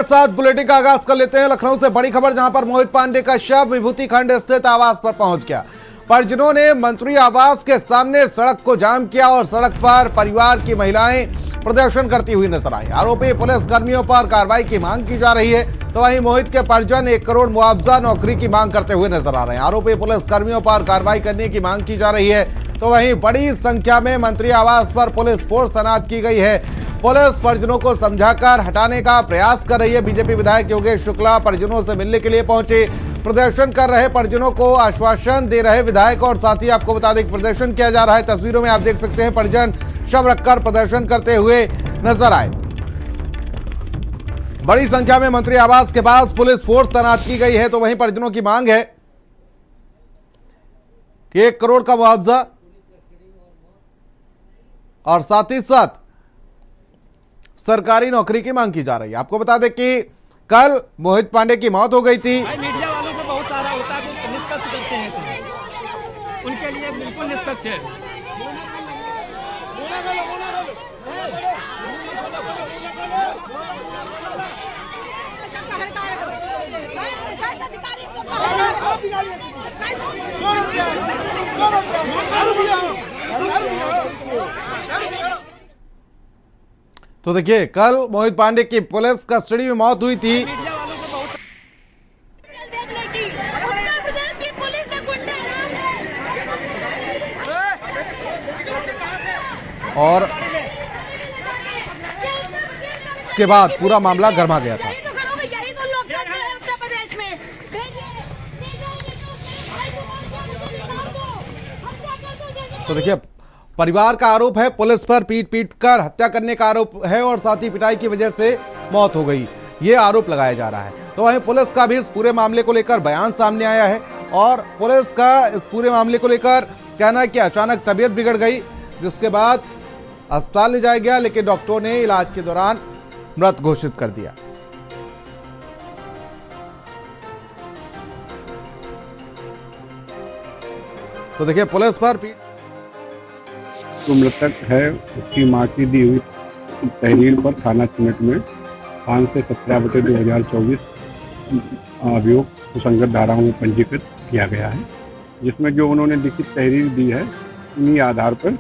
साथ बुलेटिन का आगाज कर लेते हैं लखनऊ से बड़ी खबर, जहां पर मोहित पांडे का शव विभूति खंड स्थित आवास पर पहुंच गया। परिजनों ने मंत्री आवास के सामने सड़क को जाम किया और सड़क पर परिवार की महिलाएं प्रदर्शन करती हुई नजर आई। आरोपी पुलिस कर्मियों पर कार्रवाई की मांग की जा रही है, तो वहीं मोहित के परिजन 1 करोड़ मुआवजा नौकरी की मांग करते हुए नजर आ रहे हैं। आरोपी पुलिस कर्मियों पर कार्रवाई करने की मांग की जा रही है, तो वहीं बड़ी संख्या में मंत्री आवास पर पुलिस फोर्स तैनात की गई है। पुलिस परिजनों को समझाकर हटाने का प्रयास कर रही है। बीजेपी विधायक योगेश शुक्ला परिजनों से मिलने के लिए पहुंचे। प्रदर्शन कर रहे परिजनों को आश्वासन दे रहे विधायक, और साथ ही आपको बता दें प्रदर्शन किया जा रहा है। तस्वीरों में आप देख सकते हैं परिजन शव रखकर प्रदर्शन करते हुए नजर आए। बड़ी संख्या में मंत्री आवास के पास पुलिस फोर्स तैनात की गई है, तो वहीं परिजनों की मांग है कि 1 करोड़ का मुआवजा और साथ ही साथ सरकारी नौकरी की मांग की जा रही है। आपको बता दें कि कल मोहित पांडे की मौत हो गई थी। मीडिया वालों को बहुत सारा होता है, वो निष्पक्ष करते हैं, तो उनके लिए बिल्कुल निष्पक्ष है। तो देखिए, कल मोहित पांडे की पुलिस कस्टडी में मौत हुई थी। और इसके बाद पूरा मामला गर्मा गया था। तो देखिए, परिवार का आरोप है पुलिस पर पीट कर हत्या करने का आरोप है, और साथ ही पिटाई की वजह से मौत हो गई, ये आरोप लगाया जा रहा है। तो वहीं पुलिस का भी इस पूरे मामले को लेकर बयान सामने आया है, और पुलिस का इस पूरे मामले को लेकर कहना है कि अचानक तबीयत बिगड़ गई, जिसके बाद अस्पताल ले जाया गया, लेकिन डॉक्टरों ने इलाज के दौरान मृत घोषित कर दिया। तो देखिए, पुलिस पर जो मृतक है उसकी मां की दी हुई तहरीर पर थाना चिनट में 5 से 17/2024 अभियोग सुसंगत धाराओं में पंजीकृत किया गया है, जिसमें जो उन्होंने लिखित तहरीर दी है उन्हीं आधार पर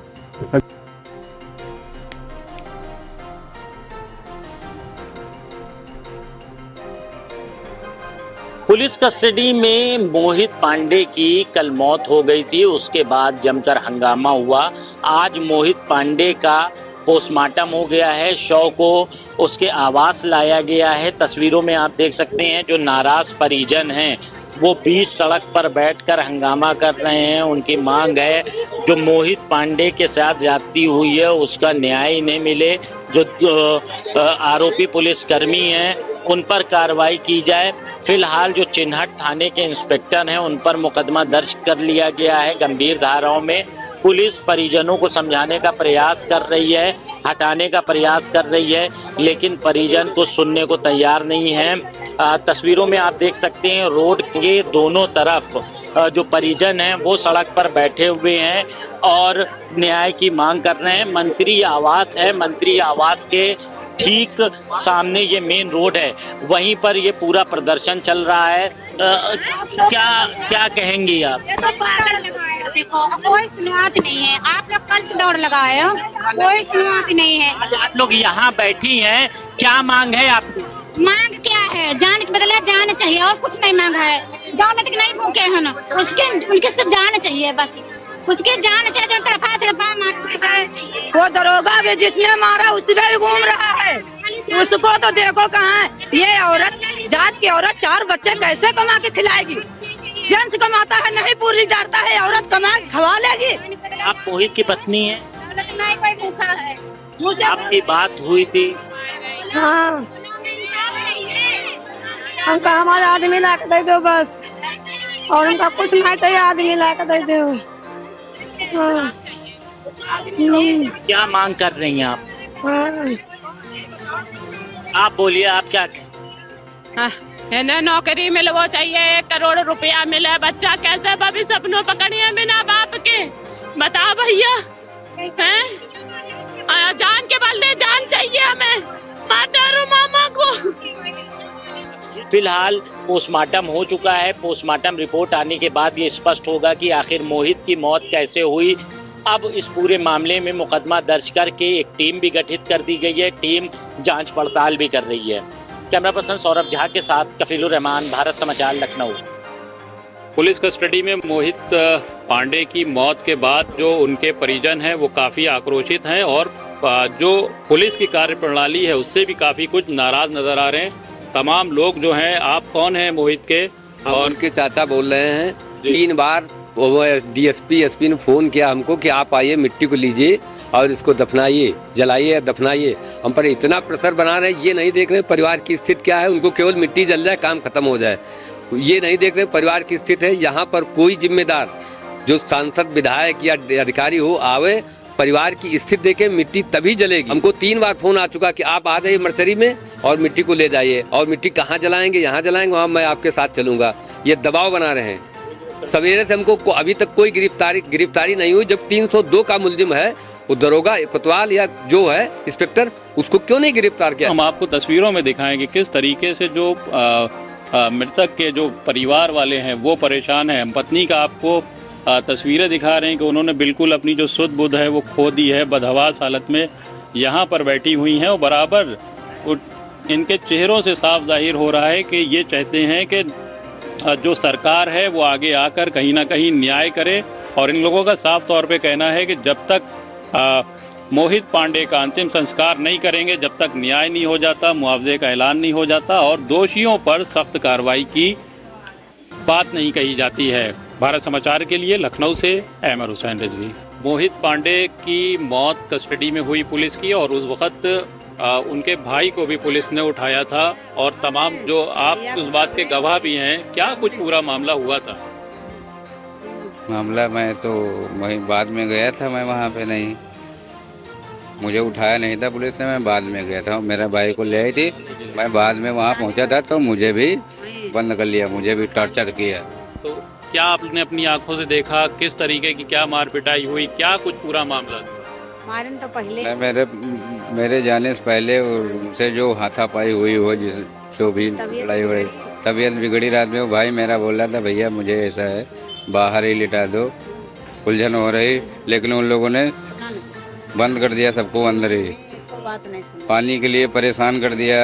पुलिस कस्टडी में मोहित पांडे की कल मौत हो गई थी। उसके बाद जमकर हंगामा हुआ। आज मोहित पांडे का पोस्टमार्टम हो गया है, शव को उसके आवास लाया गया है। तस्वीरों में आप देख सकते हैं जो नाराज परिजन हैं वो बीच सड़क पर बैठकर हंगामा कर रहे हैं। उनकी मांग है जो मोहित पांडे के साथ ज्यादती हुई है उसका न्याय नहीं मिले, जो आरोपी पुलिसकर्मी हैं उन पर कार्रवाई की जाए। फिलहाल जो चिन्हट थाने के इंस्पेक्टर हैं उन पर मुकदमा दर्ज कर लिया गया है गंभीर धाराओं में। पुलिस परिजनों को समझाने का प्रयास कर रही है, हटाने का प्रयास कर रही है, लेकिन परिजन को सुनने को तैयार नहीं है। तस्वीरों में आप देख सकते हैं रोड के दोनों तरफ जो परिजन हैं वो सड़क पर बैठे हुए हैं और न्याय की मांग कर रहे हैं। मंत्री आवास है, मंत्री आवास के ठीक सामने ये मेन रोड है, वहीं पर ये पूरा प्रदर्शन चल रहा है। क्या कहेंगी आप? देखो कोई सुनवाई नहीं है, आप लोग कल से दौड़ लगाए हो, कोई सुनवाई नहीं है। आप लोग यहाँ बैठी हैं, क्या मांग है आपकी? मांग क्या है? जान के बदले जान चाहिए, और कुछ नहीं मांग है। दौलत के नहीं भूखे हैं ना, उसके उनके से जान चाहिए, बस उसके जान चाहिए। जो तड़पा वो दरोगा भी जिसने मारा उसी पे भी घूम रहा है, उसको तो देखो कहाँ है। ये औरत जात की औरत 4 बच्चे कैसे कमा के खिलाएगी? जेंट्स कमाता है नहीं पूरी डालता है, औरत कमा के खवा लेगी। आप मोहित की पत्नी है? नहीं कोई भूखा है। आपकी बात हुई थी? हाँ, हमका हमारे आदमी ला के दे दो बस, और हमका कुछ नहीं चाहिए, आदमी ला के दे दो। हाँ। क्या मांग कर रही हैं आप? हाँ। आप बोलिए, आप क्या? इन्हें नौकरी मिले वो चाहिए, 1 करोड़ रुपया मिले। बच्चा कैसे भविष्य सपनों पकड़िए बिना बाप के, बताओ भैया। हैं जान के बदले जान चाहिए हमें, माता मामा को। फिलहाल पोस्टमार्टम हो चुका है। पोस्टमार्टम रिपोर्ट आने के बाद ये स्पष्ट होगा कि आखिर मोहित की मौत कैसे हुई। अब इस पूरे मामले में मुकदमा दर्ज करके एक टीम भी गठित कर दी गई है। टीम जांच पड़ताल भी कर रही है। कैमरा पर्सन सौरभ झा के साथ कफीलुर रहमान, भारत समाचार, लखनऊ। पुलिस कस्टडी में मोहित पांडे की मौत के बाद जो उनके परिजन हैं वो काफ़ी आक्रोशित हैं और जो पुलिस की कार्यप्रणाली है उससे भी काफ़ी कुछ नाराज नज़र आ रहे हैं। तमाम लोग जो हैं, आप कौन हैं मोहित के? और उनके चाचा बोल रहे हैं। 3 बार डीएसपी एसपी ने फ़ोन किया हमको कि आप आइए, मिट्टी को लीजिए और इसको दफनाइए, जलाइए या दफनाइए। हम पर इतना प्रेशर बना रहे हैं, ये नहीं देख रहे परिवार की स्थिति क्या है। उनको केवल मिट्टी जल जाए, काम खत्म हो जाए, ये नहीं देख रहे परिवार की स्थिति है। यहाँ पर कोई जिम्मेदार जो सांसद, विधायक या अधिकारी हो आवे, परिवार की स्थिति देखे, मिट्टी तभी जलेगी। हमको 3 बार फोन आ चुका कि आप आ जाइए मर्चरी में और मिट्टी को ले जाइए, और मिट्टी कहाँ जलाएंगे, यहाँ जलाएंगे, वहाँ मैं आपके साथ चलूंगा। ये दबाव बना रहे हैं। सवेरे से हमको अभी तक कोई गिरफ्तारी नहीं हुई। जब 302 का मुलजिम है, वो दरोगा कोतवाल या जो है इंस्पेक्टर, उसको क्यों नहीं गिरफ्तार किया? हम आपको तस्वीरों में दिखाएंगे किस तरीके से जो मृतक के जो परिवार वाले हैं वो परेशान हैं। हम पत्नी का आपको तस्वीरें दिखा रहे हैं कि उन्होंने बिल्कुल अपनी जो सुध बुध है वो खो दी है। बदहवास हालत में यहाँ पर बैठी हुई हैं और बराबर इनके चेहरों से साफ जाहिर हो रहा है कि ये चाहते हैं कि जो सरकार है वो आगे आकर कहीं ना कहीं न्याय करे। और इन लोगों का साफ तौर पे कहना है कि जब तक मोहित पांडे का अंतिम संस्कार नहीं करेंगे, जब तक न्याय नहीं हो जाता, मुआवजे का ऐलान नहीं हो जाता और दोषियों पर सख्त कार्रवाई की बात नहीं कही जाती है। भारत समाचार के लिए लखनऊ से अहमद हुसैन रिजवी। मोहित पांडे की मौत कस्टडी में हुई पुलिस की, और उस वक्त उनके भाई को भी पुलिस ने उठाया था और तमाम जो आप उस बात के गवाह भी हैं। क्या कुछ पूरा मामला हुआ था? मामला मैं तो वहीं बाद में गया था, मैं वहाँ पे नहीं, मुझे उठाया नहीं था पुलिस ने, मैं बाद में गया था। मेरा भाई को ले आई थी, मैं बाद में वहाँ पहुँचा था तो मुझे भी बंद कर लिया, मुझे भी टॉर्चर किया। तो क्या आपने अपनी आंखों से देखा किस तरीके की क्या मार पिटाई हुई, क्या कुछ पूरा मामला था? मारन तो पहले मेरे जाने से पहले उनसे जो हाथापाई हुई हो, जिस जो भी लड़ाई हुई, तबीयत बिगड़ी रात में, वो भाई मेरा बोल रहा था भैया मुझे ऐसा है, बाहर ही लिटा दो, उलझन हो रही, लेकिन उन लोगों ने बंद कर दिया सबको अंदर ही। पानी के लिए परेशान कर दिया,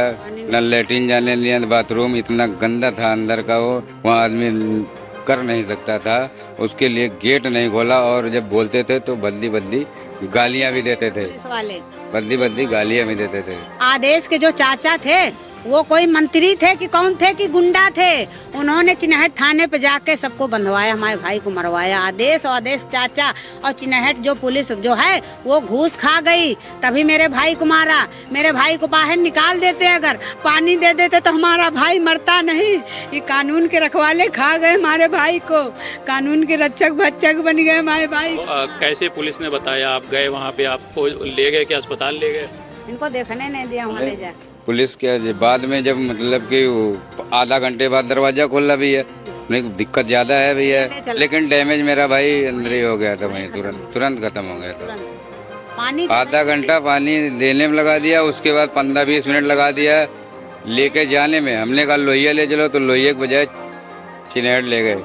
न लेटरिन जाने लिया, बाथरूम इतना गंदा था अंदर का, वो वहाँ आदमी कर नहीं सकता था। उसके लिए गेट नहीं खोला और जब बोलते थे तो बदली गालियाँ भी देते थे, बदली गालियाँ भी देते थे। आदेश के जो चाचा थे वो कोई मंत्री थे कि कौन थे कि गुंडा थे, उन्होंने चिन्हट थाने पे जाके सबको बंधवाया, हमारे भाई को मरवाया। आदेश और आदेश चाचा और चिन्हट जो पुलिस जो है वो घूस खा गई, तभी मेरे भाई को मारा। मेरे भाई को बाहर निकाल देते, अगर पानी दे देते तो हमारा भाई मरता नहीं। ये कानून के रखवाले खा गए हमारे भाई को, कानून के रक्षक भक्षक बन गए हमारे भाई। कैसे पुलिस ने बताया? आप गए वहाँ पे, आपको ले गए क्या अस्पताल ले गए? इनको देखने नहीं दिया वहाँ ले जाके। पुलिस के बाद में जब मतलब कि आधा घंटे बाद दरवाजा खोला भी है, नहीं दिक्कत ज़्यादा है भैया, लेकिन डैमेज मेरा भाई अंदर ही हो गया था, वहीं तुरंत खत्म हो गया था। आधा घंटा पानी देने में लगा दिया, उसके बाद 15-20 मिनट लगा दिया लेके जाने में। हमने कहा लोहिया ले चलो, तो लोहिया के बजाय चिन्हट ले गए।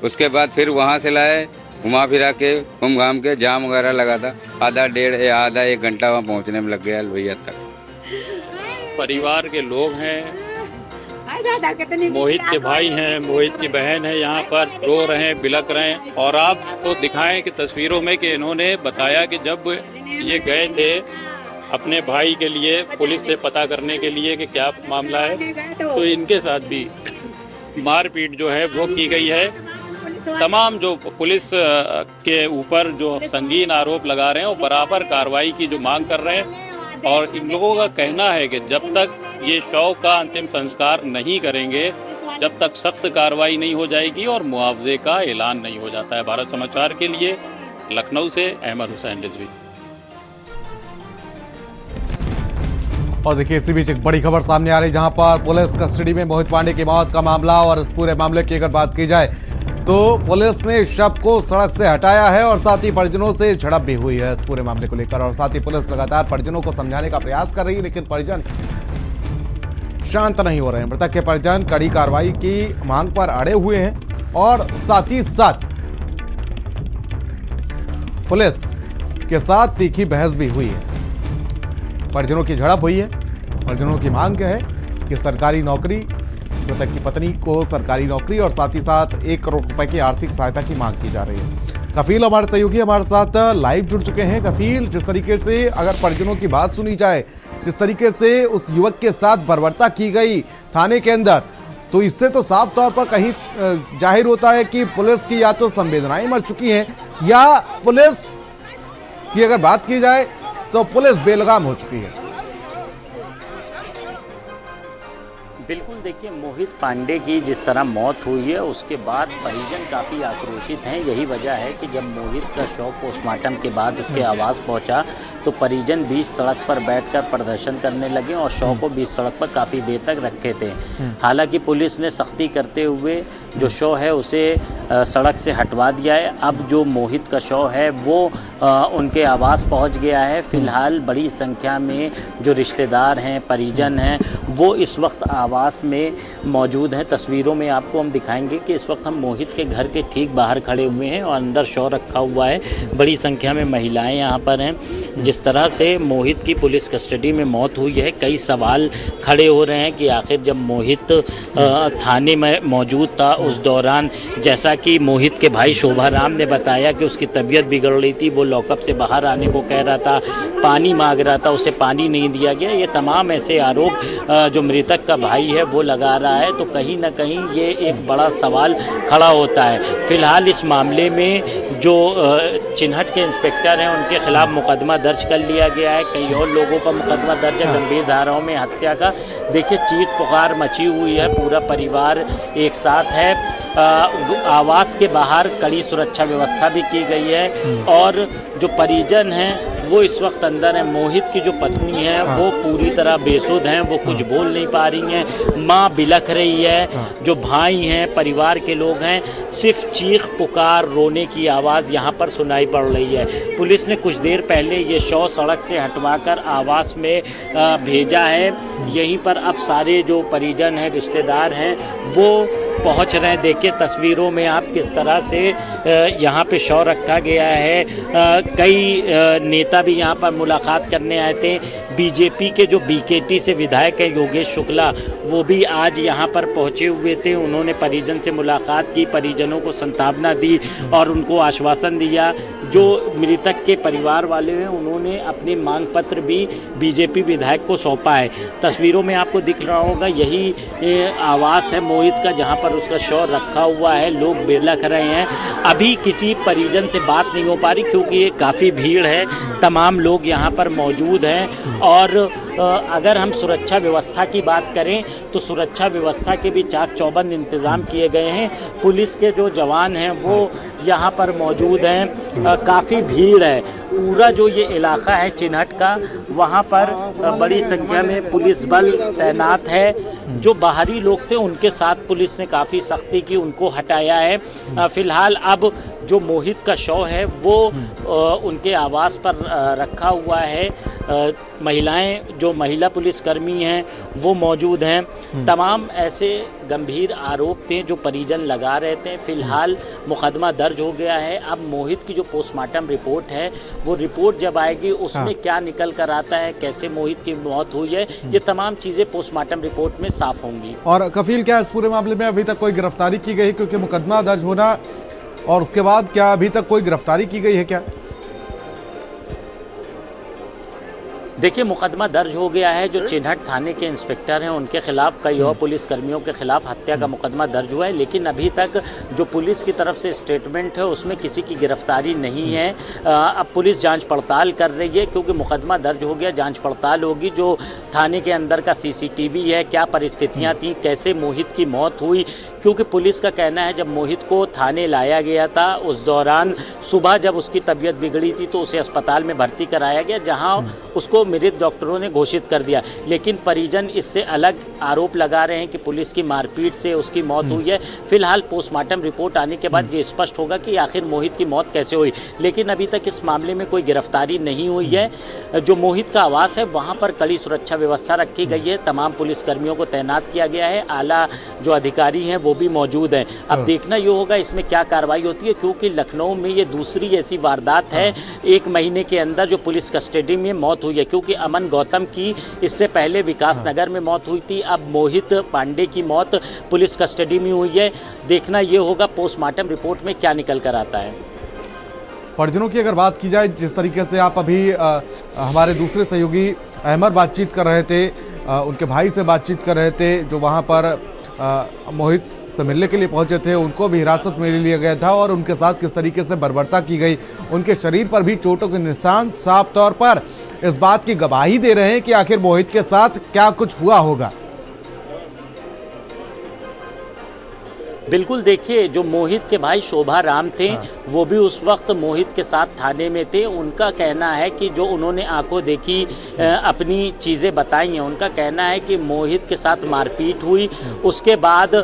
उसके बाद फिर वहाँ से लाए, घुमा फिरा के घूम घाम के, जाम वगैरह लगा था, आधा 1 घंटा वहाँ पहुँचने में लग गया लोहिया तक। परिवार के लोग हैं, मोहित के भाई हैं, मोहित की बहन है, यहाँ पर रो रहे हैं, बिलक रहे हैं। और आप तो दिखाएं कि तस्वीरों में कि इन्होंने बताया कि जब ये गए थे अपने भाई के लिए पुलिस से पता करने के लिए कि क्या मामला है, तो इनके साथ भी मारपीट जो है वो की गई है। तमाम जो पुलिस के ऊपर जो संगीन आरोप लगा रहे हैं वो बराबर कार्रवाई की जो मांग कर रहे हैं। और इन लोगों का कहना है कि जब तक ये शव का अंतिम संस्कार नहीं करेंगे, जब तक सख्त कार्रवाई नहीं हो जाएगी और मुआवजे का ऐलान नहीं हो जाता है। भारत समाचार के लिए लखनऊ से अहमद हुसैन रिजवी। और देखिए इसी बीच एक बड़ी खबर सामने आ रही, जहां पर पुलिस कस्टडी में मोहित पांडे की मौत का मामला। और इस पूरे मामले की अगर बात की जाए तो पुलिस ने शव को सड़क से हटाया है और साथ ही परिजनों से झड़प भी हुई है इस पूरे मामले को लेकर। और साथ ही पुलिस लगातार परिजनों को समझाने का प्रयास कर रही है, लेकिन परिजन शांत नहीं हो रहे हैं। मृतक के परिजन कड़ी कार्रवाई की मांग पर अड़े हुए हैं और साथ ही साथ पुलिस के साथ तीखी बहस भी हुई है। परिजनों की झड़प हुई है। परिजनों की मांग है कि सरकारी नौकरी, मृतक की पत्नी को सरकारी नौकरी और साथ ही साथ 1 करोड़ रुपए की आर्थिक सहायता की मांग की जा रही है। कफील हमारे सहयोगी हमारे साथ लाइव जुड़ चुके हैं। कफील, जिस तरीके से अगर परिजनों की बात सुनी जाए, जिस तरीके से उस युवक के साथ बर्बरता की गई थाने के अंदर, तो इससे तो साफ तौर पर कहीं जाहिर होता है कि पुलिस की या तो संवेदनाएं मर चुकी हैं या पुलिस की अगर बात की जाए तो पुलिस बेलगाम हो चुकी है। बिल्कुल, देखिए मोहित पांडे की जिस तरह मौत हुई है उसके बाद परिजन काफ़ी आक्रोशित हैं। यही वजह है कि जब मोहित का शव पोस्टमार्टम के बाद उसके आवास पहुंचा तो परिजन बीच सड़क पर बैठकर प्रदर्शन करने लगे और शव को बीच सड़क पर काफ़ी देर तक रखे थे। हालांकि पुलिस ने सख्ती करते हुए जो शव है उसे सड़क से हटवा दिया है। अब जो मोहित का शव है वो उनके आवास पहुंच गया है। फिलहाल बड़ी संख्या में जो रिश्तेदार हैं, परिजन हैं, वो इस वक्त आवास में मौजूद हैं। तस्वीरों में आपको हम दिखाएंगे कि इस वक्त हम मोहित के घर के ठीक बाहर खड़े हुए हैं और अंदर शव रखा हुआ है। बड़ी संख्या में महिलाएं यहाँ पर हैं। जिस तरह से मोहित की पुलिस कस्टडी में मौत हुई है, कई सवाल खड़े हो रहे हैं कि आखिर जब मोहित थाने में मौजूद था उस दौरान, जैसा कि मोहित के भाई शोभाराम ने बताया कि उसकी तबीयत बिगड़ रही थी, वो लॉकअप से बाहर आने को कह रहा था, पानी मांग रहा था, उसे पानी नहीं दिया गया। ये तमाम ऐसे आरोप जो मृतक का भाई है वो लगा रहा है, तो कहीं ना कहीं ये एक बड़ा सवाल खड़ा होता है। फिलहाल इस मामले में जो चिन्हट के इंस्पेक्टर हैं उनके खिलाफ मुकदमा दर्ज कर लिया गया है। कई और लोगों पर मुकदमा दर्ज है गंभीर धाराओं में हत्या का। देखिए चीख पुकार मची हुई है, पूरा परिवार एक साथ है। आवास के बाहर कड़ी सुरक्षा व्यवस्था भी की गई है और जो परिजन हैं वो इस वक्त अंदर हैं। मोहित की जो पत्नी है वो पूरी तरह बेसुध हैं, वो कुछ बोल नहीं पा रही हैं। माँ बिलख रही है, जो भाई हैं, परिवार के लोग हैं, सिर्फ चीख पुकार रोने की आवाज़ यहाँ पर सुनाई पड़ रही है। पुलिस ने कुछ देर पहले ये शव सड़क से हटवाकर आवास में भेजा है। यहीं पर अब सारे जो परिजन हैं, रिश्तेदार हैं, वो पहुंच रहे हैं। देखिए तस्वीरों में आप किस तरह से यहाँ पे शव रखा गया है। कई नेता भी यहाँ पर मुलाकात करने आए थे। बीजेपी के जो बीकेटी से विधायक हैं योगेश शुक्ला, वो भी आज यहाँ पर पहुँचे हुए थे। उन्होंने परिजन से मुलाकात की, परिजनों को सांत्वना दी और उनको आश्वासन दिया। जो मृतक के परिवार वाले हैं उन्होंने अपनी मांग पत्र भी बीजेपी विधायक को सौंपा है। तस्वीरों में आपको दिख रहा होगा यही आवास है मोहित का, जहाँ पर उसका शव रखा हुआ है। लोग बिलख रहे हैं। अभी किसी परिजन से बात नहीं हो पा रही क्योंकि ये काफ़ी भीड़ है, तमाम लोग यहाँ पर मौजूद हैं। और अगर हम सुरक्षा व्यवस्था की बात करें तो सुरक्षा व्यवस्था के भी चाक चौबंद इंतज़ाम किए गए हैं। पुलिस के जो जवान हैं वो यहाँ पर मौजूद हैं। काफ़ी भीड़ है। पूरा जो ये इलाका है चिन्हट का, वहाँ पर बड़ी संख्या में पुलिस बल तैनात है। जो बाहरी लोग थे उनके साथ पुलिस ने काफ़ी सख्ती की, उनको हटाया है। फिलहाल अब जो मोहित का शव है वो उनके आवास पर रखा हुआ है। महिलाएं, जो महिला पुलिसकर्मी हैं वो मौजूद हैं। तमाम ऐसे गंभीर आरोप थे जो परिजन लगा रहे थे। फिलहाल मुकदमा दर्ज हो गया है। अब मोहित की जो पोस्टमार्टम रिपोर्ट है वो रिपोर्ट जब आएगी उसमें क्या निकल कर आता है, कैसे मोहित की मौत हुई है, ये तमाम चीज़ें पोस्टमार्टम रिपोर्ट में साफ होंगी। और कफील, क्या इस पूरे मामले में अभी तक कोई गिरफ्तारी की गई? क्योंकि मुकदमा दर्ज होना और उसके बाद क्या अभी तक कोई गिरफ्तारी की गई है क्या? देखिए मुकदमा दर्ज हो गया है। जो चिन्हट थाने के इंस्पेक्टर हैं उनके खिलाफ, कई और पुलिसकर्मियों के खिलाफ हत्या का मुकदमा दर्ज हुआ है। लेकिन अभी तक जो पुलिस की तरफ से स्टेटमेंट है उसमें किसी की गिरफ्तारी नहीं है। अब पुलिस जांच पड़ताल कर रही है क्योंकि मुकदमा दर्ज हो गया, जांच पड़ताल होगी। जो थाने के अंदर का CCTV है, क्या परिस्थितियाँ थी, कैसे मोहित की मौत हुई, क्योंकि पुलिस का कहना है जब मोहित को थाने लाया गया था उस दौरान सुबह जब उसकी तबीयत बिगड़ी थी तो उसे अस्पताल में भर्ती कराया गया, जहां उसको मृत डॉक्टरों ने घोषित कर दिया, लेकिन परिजन इससे अलग आरोप लगा रहे हैं कि पुलिस की मारपीट से उसकी मौत हुई है। फिलहाल पोस्टमार्टम रिपोर्ट आने के बाद ये स्पष्ट होगा कि आखिर मोहित की मौत कैसे हुई, लेकिन अभी तक इस मामले में कोई गिरफ्तारी नहीं हुई है। जो मोहित का आवास है वहाँ पर कड़ी सुरक्षा व्यवस्था रखी गई है, तमाम पुलिसकर्मियों को तैनात किया गया है, आला जो अधिकारी हैं वो भी मौजूद हैं। अब देखना ये होगा इसमें क्या कार्रवाई होती है, क्योंकि लखनऊ में ये दूसरी ऐसी वारदात है 1 महीने के अंदर जो पुलिस कस्टडी में मौत हुई है, क्योंकि अमन गौतम की इससे पहले विकास नगर में मौत हुई थी। अब मोहित पांडे की मौत पुलिस कस्टडी में हुई है। देखना ये होगा पोस्टमार्टम रिपोर्ट में क्या निकल कर आता है। परिजनों की अगर बात की जाए, जिस तरीके से आप अभी हमारे दूसरे सहयोगी अहमद बातचीत कर रहे थे, उनके भाई से बातचीत कर रहे थे जो वहाँ पर मोहित से मिलने के लिए पहुंचे थे, उनको भी हिरासत में लिया गया था और उनके साथ किस तरीके से बर्बरता की गई, उनके शरीर पर भी चोटों के निशान साफ तौर पर इस बात की गवाही दे रहे हैं कि आखिर मोहित के साथ क्या कुछ हुआ होगा। बिल्कुल, देखिए जो मोहित के भाई शोभा राम थे वो भी उस वक्त मोहित के साथ थाने में थे। उनका कहना है कि जो उन्होंने आंखों देखी अपनी चीज़ें बताई हैं, उनका कहना है कि मोहित के साथ मारपीट हुई, उसके बाद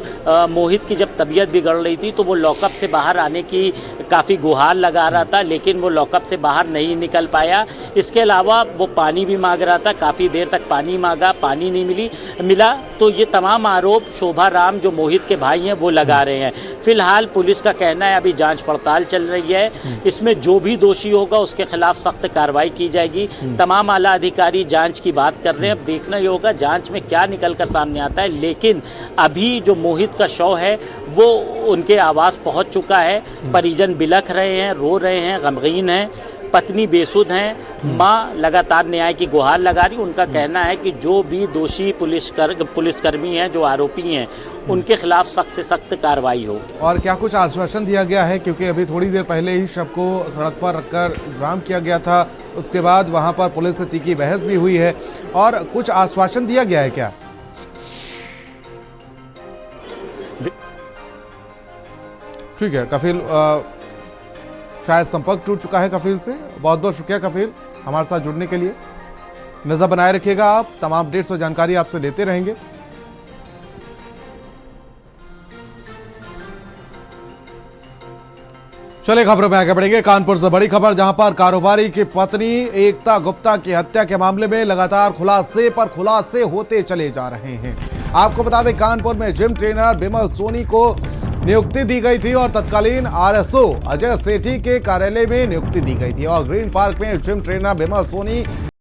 मोहित की जब तबीयत बिगड़ रही थी तो वो लॉकअप से बाहर आने की काफ़ी गुहार लगा रहा था, लेकिन वो लॉकअप से बाहर नहीं निकल पाया। इसके अलावा वो पानी भी मांग रहा था, काफ़ी देर तक पानी मांगा, पानी नहीं मिला। तो ये तमाम आरोप शोभा राम जो मोहित के भाई हैं वो लगा रहे हैं। फिलहाल पुलिस का कहना है अभी जांच पड़ताल चल रही है, इसमें जो भी दोषी होगा उसके खिलाफ सख्त कार्रवाई की जाएगी। तमाम आला अधिकारी जांच की बात कर रहे हैं, अब देखना ये होगा जांच में क्या निकल कर सामने आता है। लेकिन अभी जो मोहित का शव है वो उनके आवास पहुंच चुका है, परिजन बिलख रहे हैं, रो रहे हैं, गमगीन हैं, पत्नी बेसुध हैं, माँ लगातार न्याय की गुहार लगा रही। उनका कहना है कि जो भी दोषी पुलिसकर्मी हैं, जो आरोपी हैं, उनके खिलाफ सख्त से सख्त कार्रवाई हो। और क्या कुछ आश्वासन दिया गया है, क्योंकि अभी थोड़ी देर पहले ही शव को सड़क पर रखकर विश्राम किया गया था, उसके बाद वहां पर पुलिस से तीखी बहस भी हुई है, और कुछ आश्वासन दिया गया है क्या? ठीक है कफिल, शायद संपर्क टूट चुका है कफिल से। बहुत बहुत शुक्रिया कफिल हमारे साथ जुड़ने के लिए। नजर बनाए रखिएगा आप, तमाम अपडेट्स और जानकारी आपसे लेते रहेंगे। चले खबरों में आगे बढ़ेंगे। कानपुर से बड़ी खबर, जहां पर कारोबारी की पत्नी एकता गुप्ता की हत्या के मामले में लगातार खुलासे पर खुलासे होते चले जा रहे हैं। आपको बता दें कानपुर में जिम ट्रेनर बिमल सोनी को नियुक्ति दी गई थी और तत्कालीन आरएसओ अजय सेठी के कार्यालय में नियुक्ति दी गई थी और ग्रीन पार्क में जिम ट्रेनर बिमल सोनी